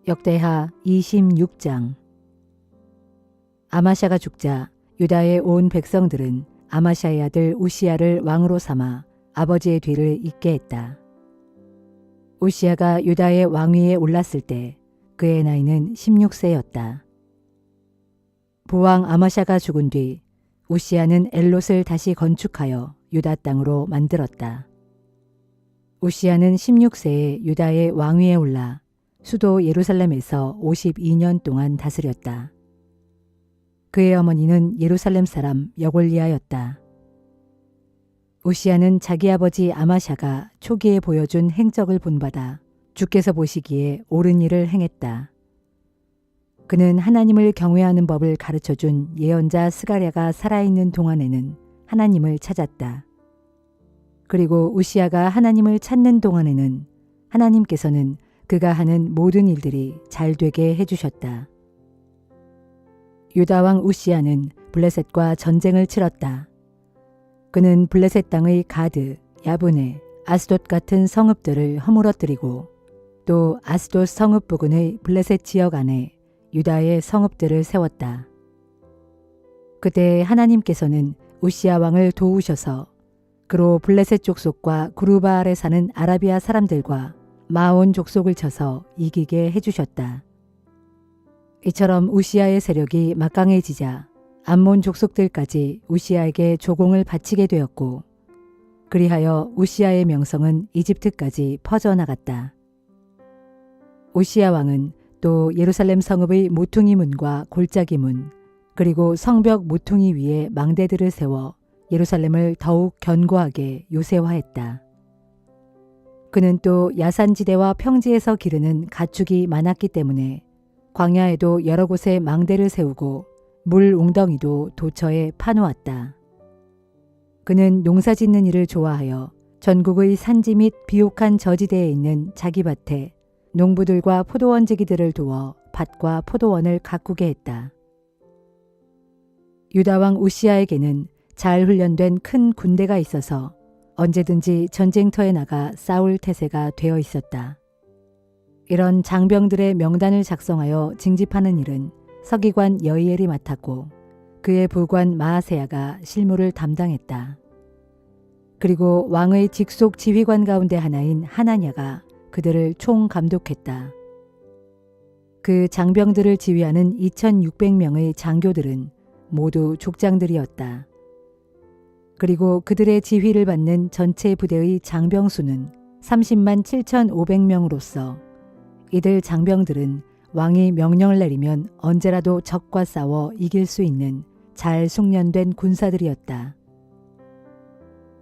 역대하 26장. 아마샤가 죽자 유다의 온 백성들은 아마샤의 아들 우시야를 왕으로 삼아 아버지의 뒤를 잇게 했다. 우시야가 유다의 왕위에 올랐을 때 그의 나이는 16세였다. 부왕 아마샤가 죽은 뒤 우시야는 엘롯을 다시 건축하여 유다 땅으로 만들었다. 우시야는 16세에 유다의 왕위에 올라 수도 예루살렘에서 52년 동안 다스렸다. 그의 어머니는 예루살렘 사람 여골리아였다. 우시야는 자기 아버지 아마샤가 초기에 보여준 행적을 본받아 주께서 보시기에 옳은 일을 행했다. 그는 하나님을 경외하는 법을 가르쳐준 예언자 스가랴가 살아있는 동안에는 하나님을 찾았다. 그리고 우시야가 하나님을 찾는 동안에는 하나님께서는 그가 하는 모든 일들이 잘 되게 해주셨다. 유다 왕 우시야는 블레셋과 전쟁을 치렀다. 그는 블레셋 땅의 가드, 야브네, 아스돗 같은 성읍들을 허물어뜨리고 또 아스돗 성읍 부근의 블레셋 지역 안에 유다의 성읍들을 세웠다. 그때 하나님께서는 우시야 왕을 도우셔서 그로 블레셋 족속과 구르바알에 사는 아라비아 사람들과 마온 족속을 쳐서 이기게 해주셨다. 이처럼 우시야의 세력이 막강해지자 암몬 족속들까지 우시야에게 조공을 바치게 되었고 그리하여 우시야의 명성은 이집트까지 퍼져나갔다. 우시야 왕은 또 예루살렘 성읍의 모퉁이 문과 골짜기 문 그리고 성벽 모퉁이 위에 망대들을 세워 예루살렘을 더욱 견고하게 요새화했다. 그는 또 야산지대와 평지에서 기르는 가축이 많았기 때문에 광야에도 여러 곳에 망대를 세우고 물 웅덩이도 도처에 파놓았다. 그는 농사짓는 일을 좋아하여 전국의 산지 및 비옥한 저지대에 있는 자기 밭에 농부들과 포도원지기들을 두어 밭과 포도원을 가꾸게 했다. 유다 왕 우시야에게는 잘 훈련된 큰 군대가 있어서 언제든지 전쟁터에 나가 싸울 태세가 되어 있었다. 이런 장병들의 명단을 작성하여 징집하는 일은 서기관 여이엘이 맡았고 그의 부관 마아세야가 실무를 담당했다. 그리고 왕의 직속 지휘관 가운데 하나인 하나냐가 그들을 총감독했다. 그 장병들을 지휘하는 2600명의 장교들은 모두 족장들이었다. 그리고 그들의 지휘를 받는 전체 부대의 장병 수는 30만 7,500명으로서 이들 장병들은 왕이 명령을 내리면 언제라도 적과 싸워 이길 수 있는 잘 숙련된 군사들이었다.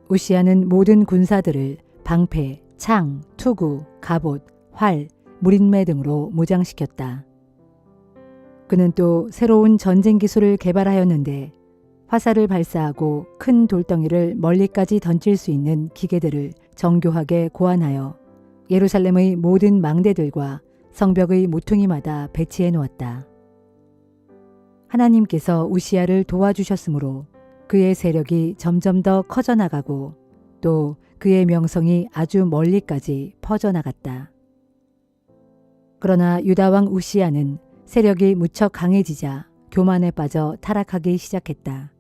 우시야는 모든 군사들을 방패, 창, 투구, 갑옷, 활, 무린매 등으로 무장시켰다. 그는 또 새로운 전쟁 기술을 개발하였는데 화살을 발사하고 큰 돌덩이를 멀리까지 던질 수 있는 기계들을 정교하게 고안하여 예루살렘의 모든 망대들과 성벽의 모퉁이마다 배치해 놓았다. 하나님께서 우시야를 도와주셨으므로 그의 세력이 점점 더 커져나가고 또 그의 명성이 아주 멀리까지 퍼져나갔다. 그러나 유다 왕 우시야는 세력이 무척 강해지자 교만에 빠져 타락하기 시작했다.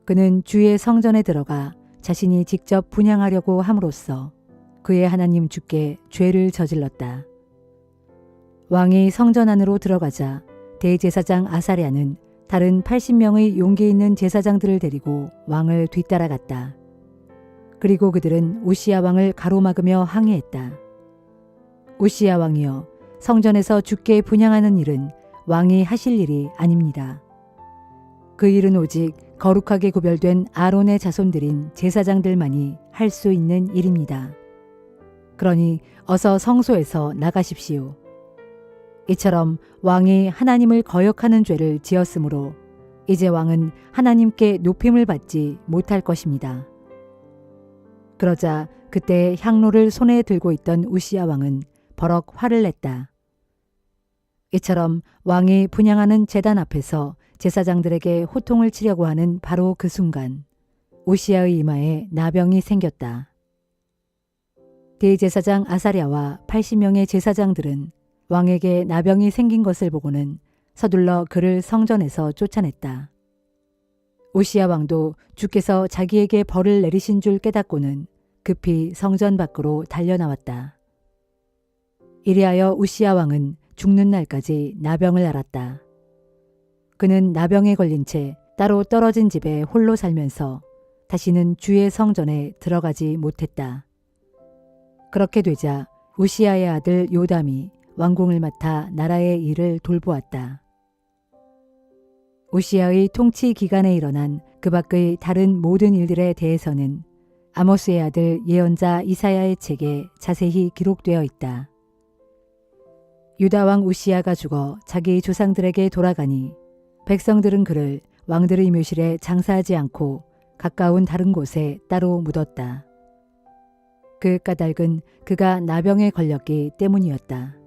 그는 주의 성전에 들어가 자신이 직접 분향하려고 함으로써 그의 하나님 주께 죄를 저질렀다. 왕이 성전 안으로 들어가자 대제사장 아사랴는 다른 80명의 용기 있는 제사장들을 데리고 왕을 뒤따라갔다. 그리고 그들은 우시야 왕을 가로막으며 항의했다. 우시야 왕이여, 성전에서 주께 분향하는 일은 왕이 하실 일이 아닙니다. 그 일은 오직 거룩하게 구별된 아론의 자손들인 제사장들만이 할 수 있는 일입니다. 그러니 어서 성소에서 나가십시오. 이처럼 왕이 하나님을 거역하는 죄를 지었으므로 이제 왕은 하나님께 높임을 받지 못할 것입니다. 그러자 그때 향로를 손에 들고 있던 우시야 왕은 버럭 화를 냈다. 이처럼 왕이 분향하는 제단 앞에서 제사장들에게 호통을 치려고 하는 바로 그 순간 우시야의 이마에 나병이 생겼다. 대제사장 아사랴와 80명의 제사장들은 왕에게 나병이 생긴 것을 보고는 서둘러 그를 성전에서 쫓아냈다. 우시야 왕도 주께서 자기에게 벌을 내리신 줄 깨닫고는 급히 성전 밖으로 달려나왔다. 이리하여 우시야 왕은 죽는 날까지 나병을 앓았다. 그는 나병에 걸린 채 따로 떨어진 집에 홀로 살면서 다시는 주의 성전에 들어가지 못했다. 그렇게 되자 우시야의 아들 요담이 왕궁을 맡아 나라의 일을 돌보았다. 우시야의 통치 기간에 일어난 그 밖의 다른 모든 일들에 대해서는 아모스의 아들 예언자 이사야의 책에 자세히 기록되어 있다. 유다 왕 우시야가 죽어 자기 조상들에게 돌아가니 백성들은 그를 왕들의 묘실에 장사하지 않고 가까운 다른 곳에 따로 묻었다. 그 까닭은 그가 나병에 걸렸기 때문이었다.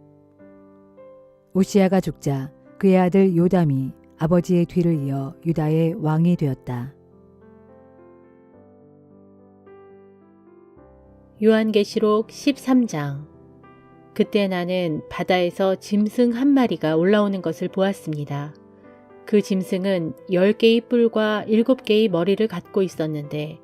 우시야가 죽자 그의 아들 요담이 아버지의 뒤를 이어 유다의 왕이 되었다. 요한계시록 13장. 그때 나는 바다에서 짐승 한 마리가 올라오는 것을 보았습니다. 그 짐승은 10개의 뿔과 7개의 머리를 갖고 있었는데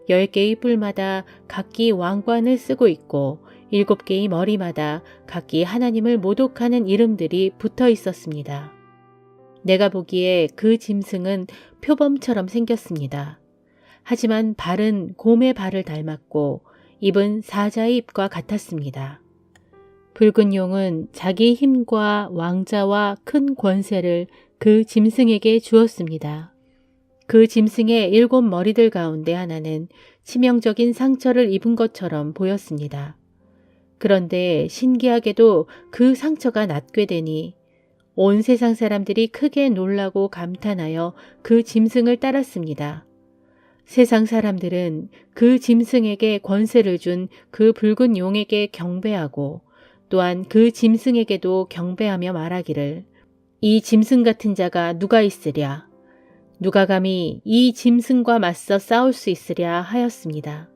10개의 뿔마다 각기 왕관을 쓰고 있고 7개의 머리마다 각기 하나님을 모독하는 이름들이 붙어 있었습니다. 내가 보기에 그 짐승은 표범처럼 생겼습니다. 하지만 발은 곰의 발을 닮았고 입은 사자의 입과 같았습니다. 붉은 용은 자기 힘과 왕자와 큰 권세를 그 짐승에게 주었습니다. 그 짐승의 7 머리들 가운데 하나는 치명적인 상처를 입은 것처럼 보였습니다. 그런데 신기하게도 그 상처가 낫게 되니 온 세상 사람들이 크게 놀라고 감탄하여 그 짐승을 따랐습니다. 세상 사람들은 그 짐승에게 권세를 준 그 붉은 용에게 경배하고 또한 그 짐승에게도 경배하며 말하기를 이 짐승 같은 자가 누가 있으랴? 누가 감히 이 짐승과 맞서 싸울 수 있으랴 하였습니다.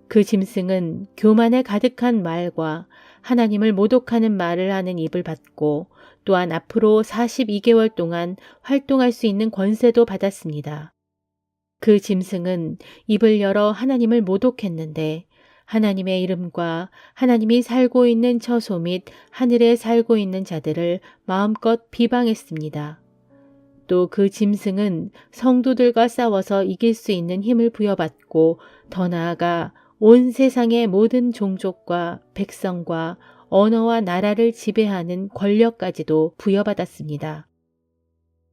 그 짐승은 교만에 가득한 말과 하나님을 모독하는 말을 하는 입을 받고 또한 앞으로 42개월 동안 활동할 수 있는 권세도 받았습니다. 그 짐승은 입을 열어 하나님을 모독했는데 하나님의 이름과 하나님이 살고 있는 처소 및 하늘에 살고 있는 자들을 마음껏 비방했습니다. 또 그 짐승은 성도들과 싸워서 이길 수 있는 힘을 부여받고 더 나아가 온 세상의 모든 종족과 백성과 언어와 나라를 지배하는 권력까지도 부여받았습니다.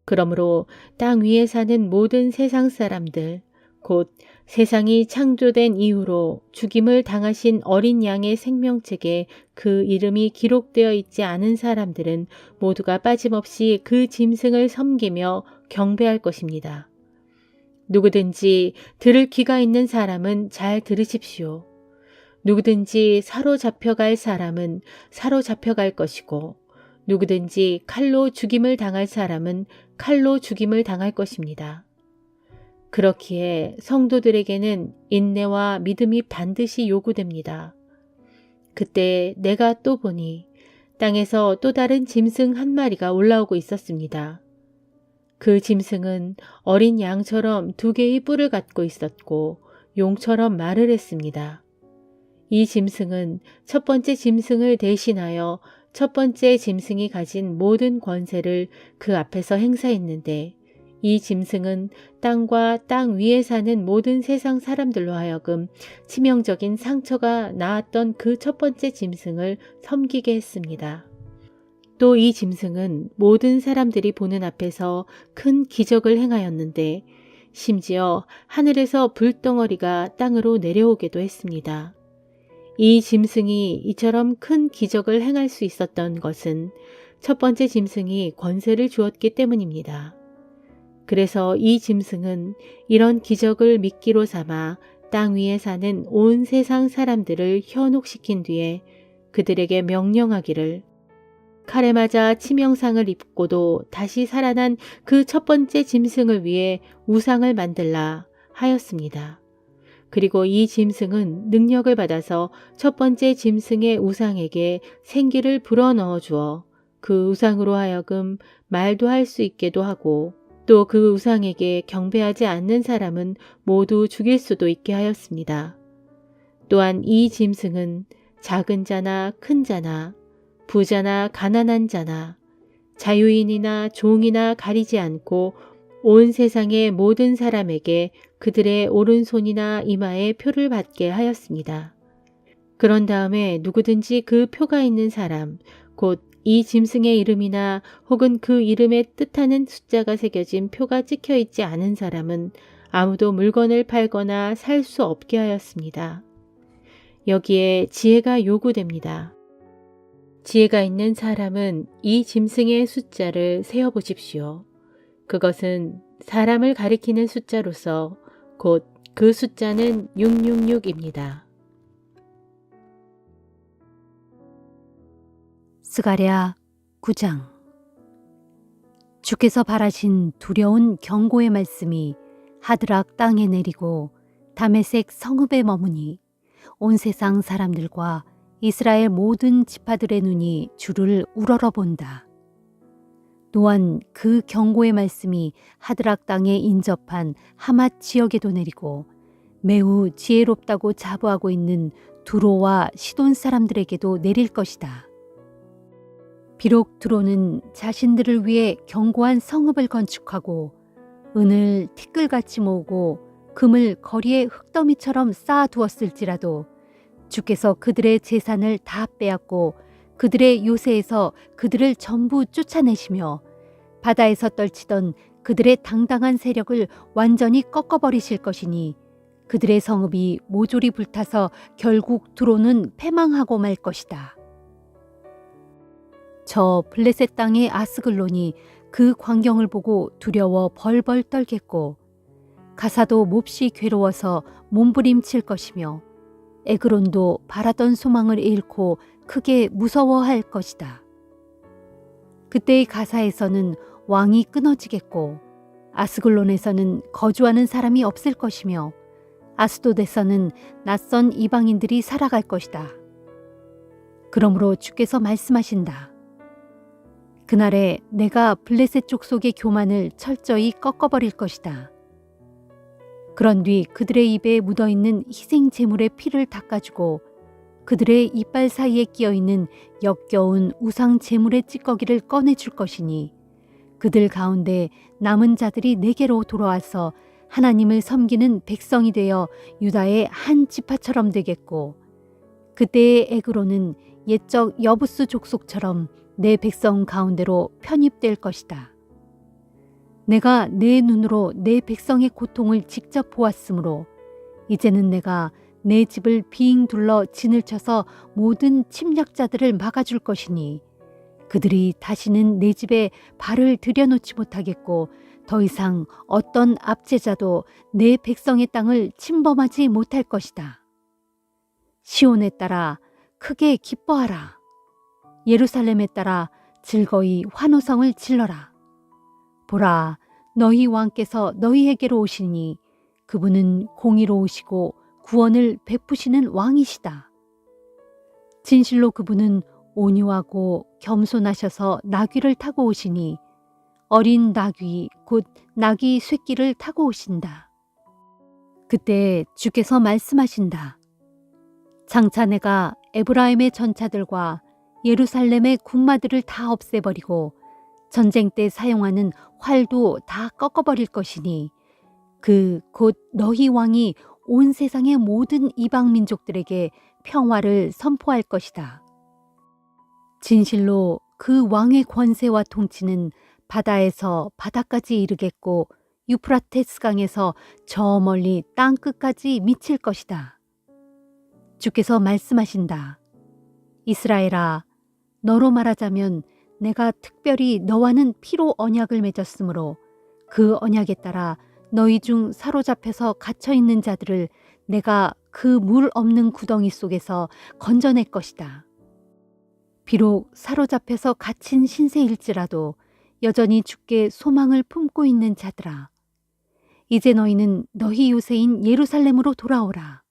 그러므로 땅 위에 사는 모든 세상 사람들, 곧 세상이 창조된 이후로 죽임을 당하신 어린 양의 생명책에 그 이름이 기록되어 있지 않은 사람들은 모두가 빠짐없이 그 짐승을 섬기며 경배할 것입니다. 누구든지 들을 귀가 있는 사람은 잘 들으십시오. 누구든지 사로잡혀갈 사람은 사로잡혀갈 것이고 누구든지 칼로 죽임을 당할 사람은 칼로 죽임을 당할 것입니다. 그렇기에 성도들에게는 인내와 믿음이 반드시 요구됩니다. 그때 내가 또 보니 땅에서 또 다른 짐승 한 마리가 올라오고 있었습니다. 그 짐승은 어린 양처럼 2개의 뿔을 갖고 있었고 용처럼 말을 했습니다. 이 짐승은 첫 번째 짐승을 대신하여 첫 번째 짐승이 가진 모든 권세를 그 앞에서 행사했는데 이 짐승은 땅과 땅 위에 사는 모든 세상 사람들로 하여금 치명적인 상처가 나았던 그 첫 번째 짐승을 섬기게 했습니다. 또 이 짐승은 모든 사람들이 보는 앞에서 큰 기적을 행하였는데 심지어 하늘에서 불덩어리가 땅으로 내려오기도 했습니다. 이 짐승이 이처럼 큰 기적을 행할 수 있었던 것은 첫 번째 짐승이 권세를 주었기 때문입니다. 그래서 이 짐승은 이런 기적을 미끼로 삼아 땅 위에 사는 온 세상 사람들을 현혹시킨 뒤에 그들에게 명령하기를 칼에 맞아 치명상을 입고도 다시 살아난 그 첫 번째 짐승을 위해 우상을 만들라 하였습니다. 그리고 이 짐승은 능력을 받아서 첫 번째 짐승의 우상에게 생기를 불어넣어 주어 그 우상으로 하여금 말도 할 수 있게도 하고 또 그 우상에게 경배하지 않는 사람은 모두 죽일 수도 있게 하였습니다. 또한 이 짐승은 작은 자나 큰 자나 부자나 가난한 자나 자유인이나 종이나 가리지 않고 온 세상의 모든 사람에게 그들의 오른손이나 이마에 표를 받게 하였습니다. 그런 다음에 누구든지 그 표가 있는 사람, 곧 이 짐승의 이름이나 혹은 그 이름에 뜻하는 숫자가 새겨진 표가 찍혀 있지 않은 사람은 아무도 물건을 팔거나 살 수 없게 하였습니다. 여기에 지혜가 요구됩니다. 지혜가 있는 사람은 이 짐승의 숫자를 세어보십시오. 그것은 사람을 가리키는 숫자로서 곧 그 숫자는 666입니다. 스가랴 9장. 주께서 바라신 두려운 경고의 말씀이 하드락 땅에 내리고 다메섹 성읍에 머무니 온 세상 사람들과 이스라엘 모든 지파들의 눈이 주를 우러러본다. 또한 그 경고의 말씀이 하드락 땅에 인접한 하맛 지역에도 내리고 매우 지혜롭다고 자부하고 있는 두로와 시돈 사람들에게도 내릴 것이다. 비록 두로는 자신들을 위해 견고한 성읍을 건축하고 은을 티끌같이 모으고 금을 거리에 흙더미처럼 쌓아두었을지라도 주께서 그들의 재산을 다 빼앗고 그들의 요새에서 그들을 전부 쫓아내시며 바다에서 떨치던 그들의 당당한 세력을 완전히 꺾어버리실 것이니 그들의 성읍이 모조리 불타서 결국 두로는 패망하고 말 것이다. 저 블레셋 땅의 아스글론이 그 광경을 보고 두려워 벌벌 떨겠고 가사도 몹시 괴로워서 몸부림칠 것이며 에그론도 바라던 소망을 잃고 크게 무서워할 것이다. 그때의 가사에서는 왕이 끊어지겠고 아스글론에서는 거주하는 사람이 없을 것이며 아스돗에서는 낯선 이방인들이 살아갈 것이다. 그러므로 주께서 말씀하신다. 그날에 내가 블레셋 족속의 교만을 철저히 꺾어버릴 것이다. 그런 뒤 그들의 입에 묻어있는 희생 제물의 피를 닦아주고 그들의 이빨 사이에 끼어있는 역겨운 우상 제물의 찌꺼기를 꺼내줄 것이니 그들 가운데 남은 자들이 내게로 돌아와서 하나님을 섬기는 백성이 되어 유다의 한 지파처럼 되겠고 그때의 에그로는 옛적 여부스 족속처럼 내 백성 가운데로 편입될 것이다. 내가 내 눈으로 내 백성의 고통을 직접 보았으므로 이제는 내가 내 집을 빙 둘러 진을 쳐서 모든 침략자들을 막아줄 것이니 그들이 다시는 내 집에 발을 들여놓지 못하겠고 더 이상 어떤 압제자도 내 백성의 땅을 침범하지 못할 것이다. 시온에 따라 크게 기뻐하라. 예루살렘에 따라 즐거이 환호성을 질러라. 보라, 너희 왕께서 너희에게로 오시니 그분은 공의로우시고 구원을 베푸시는 왕이시다. 진실로 그분은 온유하고 겸손하셔서 나귀를 타고 오시니 어린 나귀 곧 나귀 쇠끼를 타고 오신다. 그때 주께서 말씀하신다. 장차 내가 에브라임의 전차들과 예루살렘의 군마들을 다 없애버리고 전쟁 때 사용하는 활도 다 꺾어버릴 것이니 그 곧 너희 왕이 온 세상의 모든 이방 민족들에게 평화를 선포할 것이다. 진실로 그 왕의 권세와 통치는 바다에서 바다까지 이르겠고 유프라테스 강에서 저 멀리 땅 끝까지 미칠 것이다. 주께서 말씀하신다. 이스라엘아, 너로 말하자면 내가 특별히 너와는 피로 언약을 맺었으므로 그 언약에 따라 너희 중 사로잡혀서 갇혀있는 자들을 내가 그 물 없는 구덩이 속에서 건져낼 것이다. 비록 사로잡혀서 갇힌 신세일지라도 여전히 주께 소망을 품고 있는 자들아, 이제 너희는 너희 요새인 예루살렘으로 돌아오라.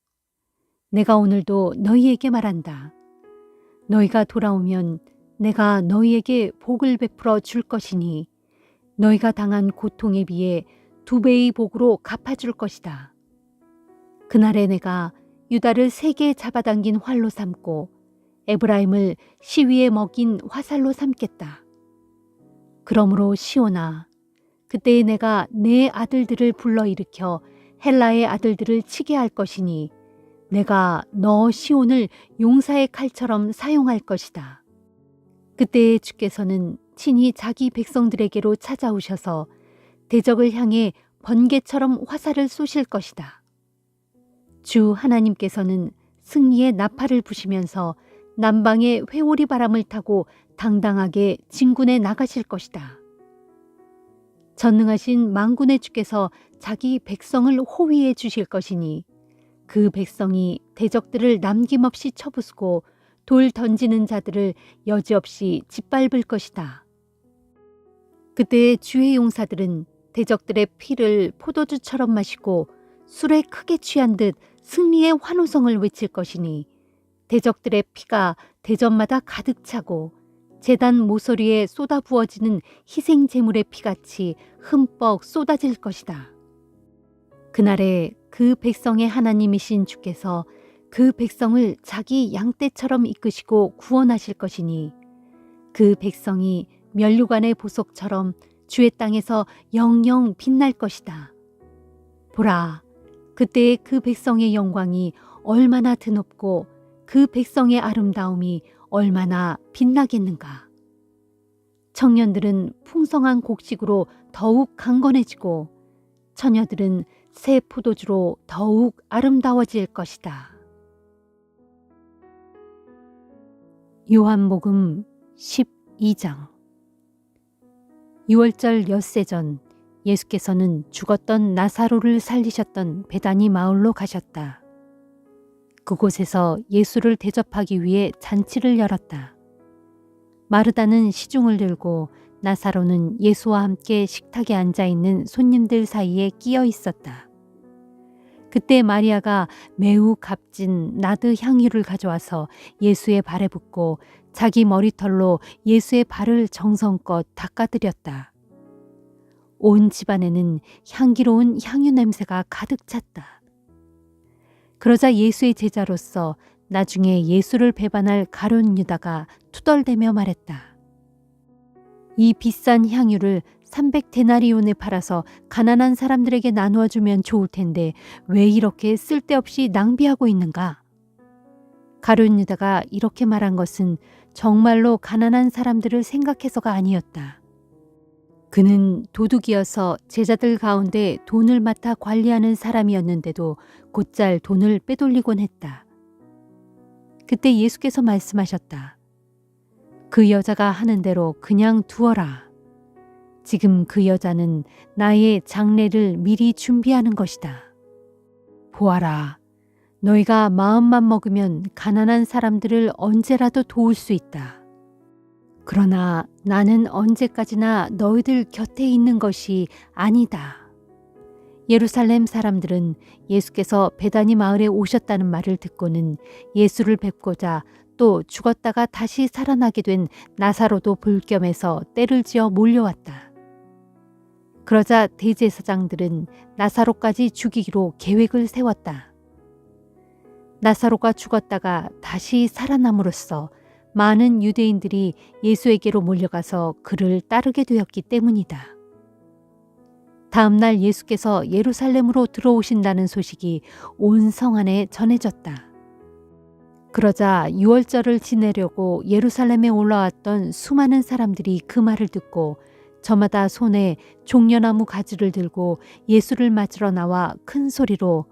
내가 오늘도 너희에게 말한다. 너희가 돌아오면 내가 너희에게 복을 베풀어 줄 것이니 너희가 당한 고통에 비해 2배의 복으로 갚아줄 것이다. 그날에 내가 유다를 세게 잡아당긴 활로 삼고 에브라임을 시위에 먹인 화살로 삼겠다. 그러므로 시온아, 그때에 내가 내 아들들을 불러일으켜 헬라의 아들들을 치게 할 것이니 내가 너 시온을 용사의 칼처럼 사용할 것이다. 그때에 주께서는 친히 자기 백성들에게로 찾아오셔서 대적을 향해 번개처럼 화살을 쏘실 것이다. 주 하나님께서는 승리의 나팔을 부시면서 남방의 회오리 바람을 타고 당당하게 진군에 나가실 것이다. 전능하신 만군의 주께서 자기 백성을 호위해 주실 것이니 그 백성이 대적들을 남김없이 쳐부수고 돌 던지는 자들을 여지없이 짓밟을 것이다. 그때 주의 용사들은 대적들의 피를 포도주처럼 마시고 술에 크게 취한 듯 승리의 환호성을 외칠 것이니 대적들의 피가 대전마다 가득 차고 제단 모서리에 쏟아 부어지는 희생 제물의 피같이 흠뻑 쏟아질 것이다. 그날에 그 백성의 하나님이신 주께서 그 백성을 자기 양떼처럼 이끄시고 구원하실 것이니 그 백성이 면류관의 보석처럼 주의 땅에서 영영 빛날 것이다. 보라, 그때의 그 백성의 영광이 얼마나 드높고 그 백성의 아름다움이 얼마나 빛나겠는가. 청년들은 풍성한 곡식으로 더욱 강건해지고 처녀들은 새 포도주로 더욱 아름다워질 것이다. 요한복음 12장. 6월절 엿새 전 예수께서는 죽었던 나사로를 살리셨던 베다니 마을로 가셨다. 그곳에서 예수를 대접하기 위해 잔치를 열었다. 마르다는 시중을 들고 나사로는 예수와 함께 식탁에 앉아있는 손님들 사이에 끼어 있었다. 그때 마리아가 매우 값진 나드 향유를 가져와서 예수의 발에 붓고 자기 머리털로 예수의 발을 정성껏 닦아드렸다. 온 집안에는 향기로운 향유 냄새가 가득 찼다. 그러자 예수의 제자로서 나중에 예수를 배반할 가룟 유다가 투덜대며 말했다. 이 비싼 향유를 300데나리온에 팔아서 가난한 사람들에게 나누어 주면 좋을 텐데 왜 이렇게 쓸데없이 낭비하고 있는가? 가룟 유다가 이렇게 말한 것은 정말로 가난한 사람들을 생각해서가 아니었다. 그는 도둑이어서 제자들 가운데 돈을 맡아 관리하는 사람이었는데도 곧잘 돈을 빼돌리곤 했다. 그때 예수께서 말씀하셨다. 그 여자가 하는 대로 그냥 두어라. 지금 그 여자는 나의 장례를 미리 준비하는 것이다. 보아라, 너희가 마음만 먹으면 가난한 사람들을 언제라도 도울 수 있다. 그러나 나는 언제까지나 너희들 곁에 있는 것이 아니다. 예루살렘 사람들은 예수께서 베다니 마을에 오셨다는 말을 듣고는 예수를 뵙고자 또 죽었다가 다시 살아나게 된 나사로도 볼 겸해서 떼를 지어 몰려왔다. 그러자 대제사장들은 나사로까지 죽이기로 계획을 세웠다. 나사로가 죽었다가 다시 살아남으로써 많은 유대인들이 예수에게로 몰려가서 그를 따르게 되었기 때문이다. 다음 날 예수께서 예루살렘으로 들어오신다는 소식이 온 성 안에 전해졌다. 그러자 유월절을 지내려고 예루살렘에 올라왔던 수많은 사람들이 그 말을 듣고 저마다 손에 종려나무 가지를 들고 예수를 맞으러 나와 큰 소리로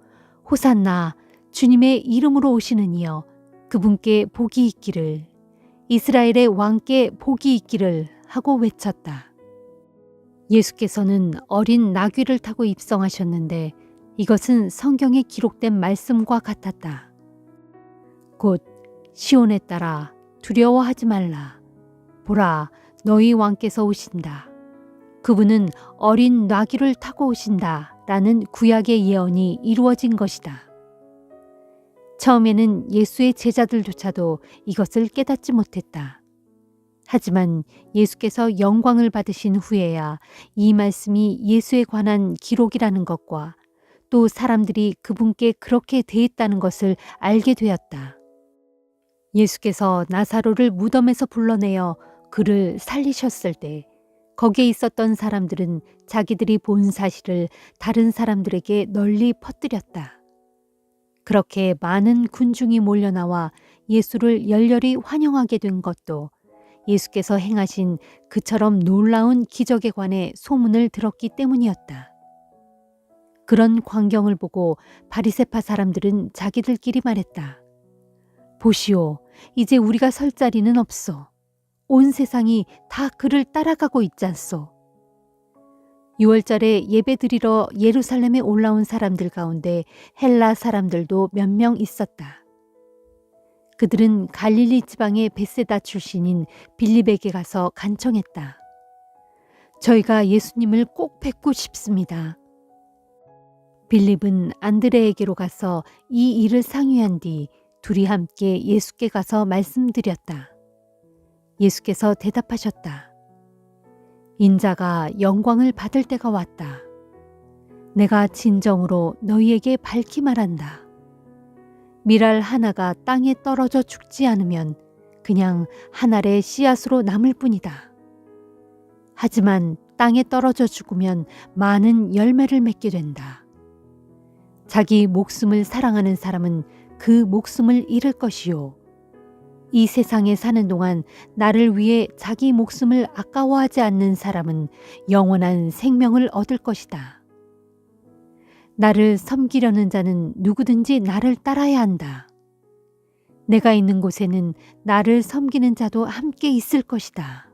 호산나, 주님의 이름으로 오시는 이여, 그분께 복이 있기를, 이스라엘의 왕께 복이 있기를 하고 외쳤다. 예수께서는 어린 나귀를 타고 입성하셨는데 이것은 성경에 기록된 말씀과 같았다. 곧 시온에 따라 두려워하지 말라. 보라, 너희 왕께서 오신다. 그분은 어린 나귀를 타고 오신다 라는 구약의 예언이 이루어진 것이다. 처음에는 예수의 제자들조차도 이것을 깨닫지 못했다. 하지만 예수께서 영광을 받으신 후에야 이 말씀이 예수에 관한 기록이라는 것과 또 사람들이 그분께 그렇게 대했다는 것을 알게 되었다. 예수께서 나사로를 무덤에서 불러내어 그를 살리셨을 때 거기에 있었던 사람들은 자기들이 본 사실을 다른 사람들에게 널리 퍼뜨렸다. 그렇게 많은 군중이 몰려나와 예수를 열렬히 환영하게 된 것도 예수께서 행하신 그처럼 놀라운 기적에 관해 소문을 들었기 때문이었다. 그런 광경을 보고 바리새파 사람들은 자기들끼리 말했다. 보시오, 이제 우리가 설 자리는 없소. 온 세상이 다 그를 따라가고 있잖소. 6월절에 예배드리러 예루살렘에 올라온 사람들 가운데 헬라 사람들도 몇 명 있었다. 그들은 갈릴리 지방의 베세다 출신인 빌립에게 가서 간청했다. 저희가 예수님을 꼭 뵙고 싶습니다. 빌립은 안드레에게로 가서 이 일을 상의한 뒤 둘이 함께 예수께 가서 말씀드렸다. 예수께서 대답하셨다. 인자가 영광을 받을 때가 왔다. 내가 진정으로 너희에게 밝히 말한다. 밀알 하나가 땅에 떨어져 죽지 않으면 그냥 한 알의 씨앗으로 남을 뿐이다. 하지만 땅에 떨어져 죽으면 많은 열매를 맺게 된다. 자기 목숨을 사랑하는 사람은 그 목숨을 잃을 것이요. 이 세상에 사는 동안 나를 위해 자기 목숨을 아까워하지 않는 사람은 영원한 생명을 얻을 것이다. 나를 섬기려는 자는 누구든지 나를 따라야 한다. 내가 있는 곳에는 나를 섬기는 자도 함께 있을 것이다.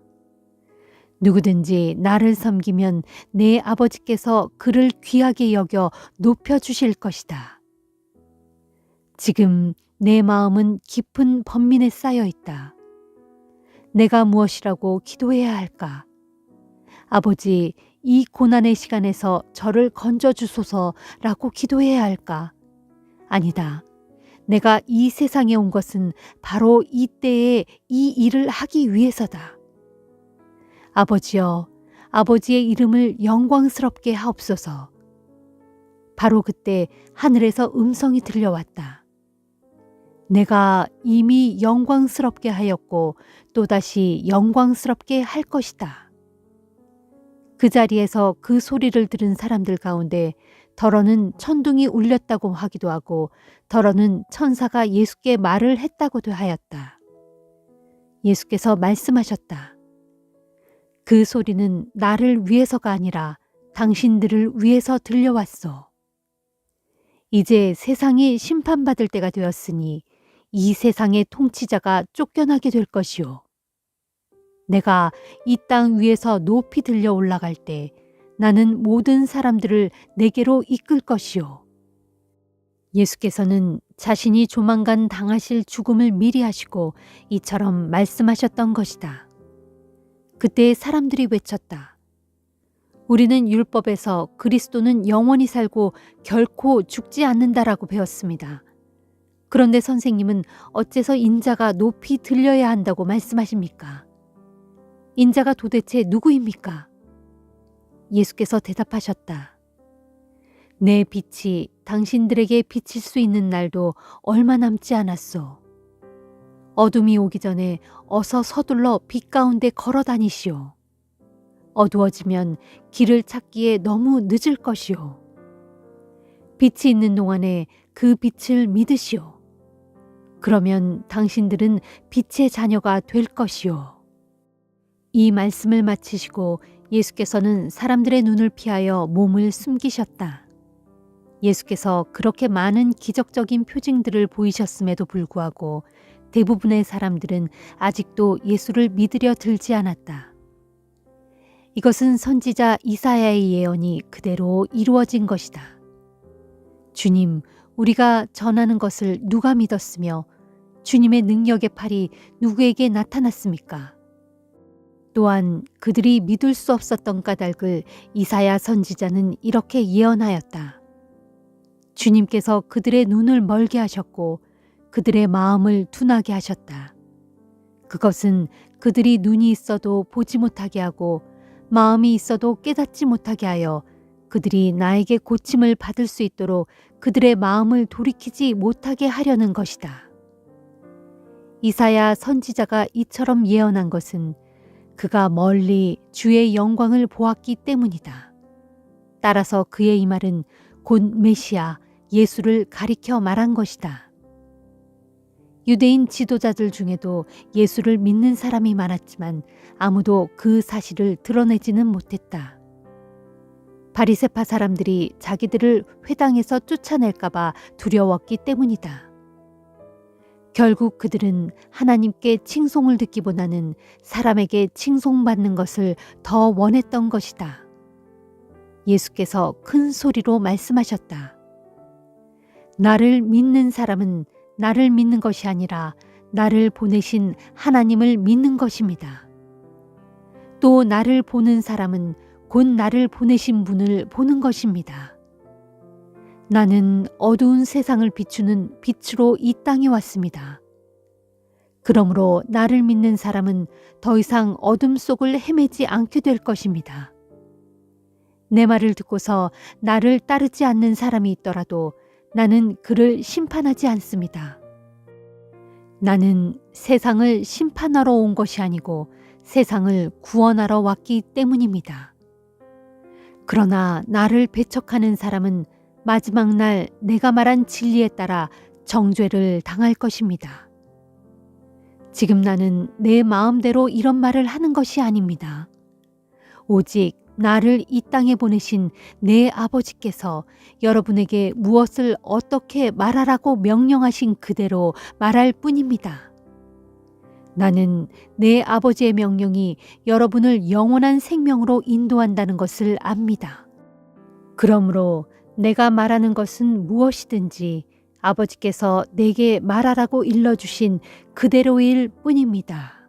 누구든지 나를 섬기면 내 아버지께서 그를 귀하게 여겨 높여주실 것이다. 지금 내 마음은 깊은 번민에 쌓여 있다. 내가 무엇이라고 기도해야 할까? 아버지, 이 고난의 시간에서 저를 건져주소서라고 기도해야 할까? 아니다. 내가 이 세상에 온 것은 바로 이때에 이 일을 하기 위해서다. 아버지여, 아버지의 이름을 영광스럽게 하옵소서. 바로 그때 하늘에서 음성이 들려왔다. 내가 이미 영광스럽게 하였고 또다시 영광스럽게 할 것이다. 그 자리에서 그 소리를 들은 사람들 가운데 더러는 천둥이 울렸다고 하기도 하고 더러는 천사가 예수께 말을 했다고도 하였다. 예수께서 말씀하셨다. 그 소리는 나를 위해서가 아니라 당신들을 위해서 들려왔소. 이제 세상이 심판받을 때가 되었으니 이 세상의 통치자가 쫓겨나게 될 것이요. 내가 이 땅 위에서 높이 들려 올라갈 때 나는 모든 사람들을 내게로 이끌 것이요. 예수께서는 자신이 조만간 당하실 죽음을 미리 하시고 이처럼 말씀하셨던 것이다. 그때 사람들이 외쳤다. 우리는 율법에서 그리스도는 영원히 살고 결코 죽지 않는다라고 배웠습니다. 그런데 선생님은 어째서 인자가 높이 들려야 한다고 말씀하십니까? 인자가 도대체 누구입니까? 예수께서 대답하셨다. 내 빛이 당신들에게 비칠 수 있는 날도 얼마 남지 않았소. 어둠이 오기 전에 어서 서둘러 빛 가운데 걸어 다니시오. 어두워지면 길을 찾기에 너무 늦을 것이오. 빛이 있는 동안에 그 빛을 믿으시오. 그러면 당신들은 빛의 자녀가 될 것이오. 이 말씀을 마치시고 예수께서는 사람들의 눈을 피하여 몸을 숨기셨다. 예수께서 그렇게 많은 기적적인 표징들을 보이셨음에도 불구하고 대부분의 사람들은 아직도 예수를 믿으려 들지 않았다. 이것은 선지자 이사야의 예언이 그대로 이루어진 것이다. 주님, 우리가 전하는 것을 누가 믿었으며 주님의 능력의 팔이 누구에게 나타났습니까? 또한 그들이 믿을 수 없었던 까닭을 이사야 선지자는 이렇게 예언하였다. 주님께서 그들의 눈을 멀게 하셨고 그들의 마음을 둔하게 하셨다. 그것은 그들이 눈이 있어도 보지 못하게 하고 마음이 있어도 깨닫지 못하게 하여 그들이 나에게 고침을 받을 수 있도록 그들의 마음을 돌이키지 못하게 하려는 것이다. 이사야 선지자가 이처럼 예언한 것은 그가 멀리 주의 영광을 보았기 때문이다. 따라서 그의 이 말은 곧 메시아 예수를 가리켜 말한 것이다. 유대인 지도자들 중에도 예수를 믿는 사람이 많았지만 아무도 그 사실을 드러내지는 못했다. 바리새파 사람들이 자기들을 회당에서 쫓아낼까봐 두려웠기 때문이다. 결국 그들은 하나님께 칭송을 듣기보다는 사람에게 칭송받는 것을 더 원했던 것이다. 예수께서 큰 소리로 말씀하셨다. 나를 믿는 사람은 나를 믿는 것이 아니라 나를 보내신 하나님을 믿는 것입니다. 또 나를 보는 사람은 곧 나를 보내신 분을 보는 것입니다. 나는 어두운 세상을 비추는 빛으로 이 땅에 왔습니다. 그러므로 나를 믿는 사람은 더 이상 어둠 속을 헤매지 않게 될 것입니다. 내 말을 듣고서 나를 따르지 않는 사람이 있더라도 나는 그를 심판하지 않습니다. 나는 세상을 심판하러 온 것이 아니고 세상을 구원하러 왔기 때문입니다. 그러나 나를 배척하는 사람은 마지막 날 내가 말한 진리에 따라 정죄를 당할 것입니다. 지금 나는 내 마음대로 이런 말을 하는 것이 아닙니다. 오직 나를 이 땅에 보내신 내 아버지께서 여러분에게 무엇을 어떻게 말하라고 명령하신 그대로 말할 뿐입니다. 나는 내 아버지의 명령이 여러분을 영원한 생명으로 인도한다는 것을 압니다. 그러므로 내가 말하는 것은 무엇이든지 아버지께서 내게 말하라고 일러주신 그대로일 뿐입니다.